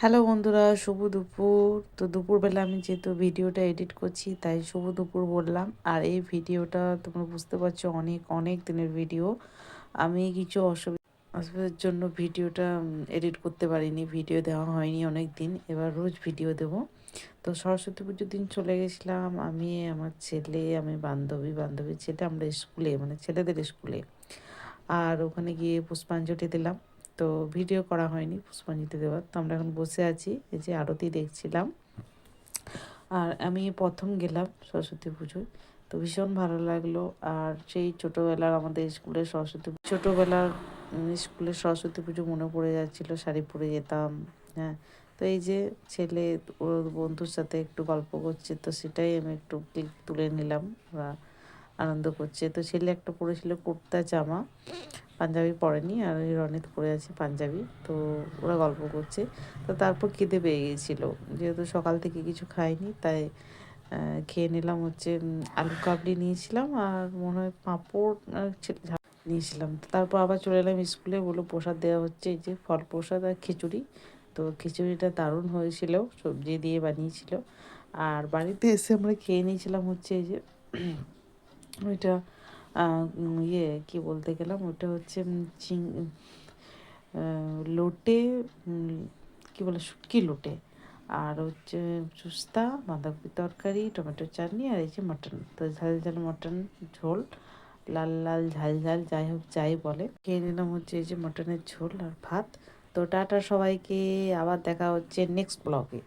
Hello বন্ধুরা, শুভ দুপুর। তো দুপুরবেলা আমি যেহেতু ভিডিওটা এডিট করছি তাই শুভ দুপুর বললাম। আর এই ভিডিওটা তোমরা বুঝতে পারছো অনেক অনেক দিনের ভিডিও। আমি কিছু অসুবিধার জন্য ভিডিওটা এডিট করতে পারিনি, ভিডিও দেওয়া হয়নি অনেক দিন। এবার রোজ ভিডিও দেব। তো সরস্বতী পুজোর দিন চলে গেছিলাম আমি, আমার ছেলে, আমি বান্ধবীর ছেলে, আমরা স্কুলে মানে ছেলেদের স্কুলে। আর ওখানে গিয়ে পুষ্পাঞ্জলি দিলাম। তো ভিডিও করা হয়নি পুষ্পাঞ্জলি দেওয়ার। তো আমরা এখন বসে আছি, এই যে আরতি দেখছিলাম। আর আমি প্রথম গেলাম সরস্বতী পুজোয়, তো ভীষণ ভালো লাগলো। আর সেই ছোটোবেলার আমাদের স্কুলের সরস্বতী পুজো মনে পড়ে যাচ্ছিলো, শাড়ি পরে যেতাম। হ্যাঁ, তো এই যে ছেলে ওর বন্ধুর সাথে একটু গল্প করছে, তো সেটাই আমি একটু ক্লিক তুলে নিলাম। ওরা আনন্দ করছে। তো ছেলে একটা পরেছিল কুর্তা জামা, পাঞ্জাবি পরেনি, আর ওই রনিত পরে আছে পাঞ্জাবি। তো ওরা গল্প করছে। তো তারপর খিদে পেয়ে গিয়েছিলো, যেহেতু সকাল থেকে কিছু খাইনি তাই খেয়ে নিলাম হচ্ছে আলু কাবলি নিয়েছিলাম, আর মনে হয় পাঁপড় নিয়েছিলাম। তো তারপর আবার চলে এলাম স্কুলে, বললো প্রসাদ দেওয়া হচ্ছে, এই যে ফল প্রসাদ আর খিচুড়ি। তো খিচুড়িটা দারুণ হয়েছিল, সবজি দিয়ে বানিয়েছিল। আর বাড়িতে এসে আমরা খেয়ে নিয়েছিলাম হচ্ছে এই যে ওইটা ইয়ে কি বলতে গেলাম, ওটা হচ্ছে লোটে, কি বলে, শুটকি লোটে। আর হচ্ছে সুস্তা, বাঁধাকপি তরকারি, টমেটো চাটনি, আর এই যে মাটন। তো ঝাল ঝাল মাটন ঝোল, লাল লাল ঝাল ঝাল, যাই হোক যাই বলে, খেয়ে নিলাম হচ্ছে এই যে মাটনের ঝোল আর ভাত। তো টাটা সবাইকে, আবার দেখা হচ্ছে নেক্সট ব্লগে।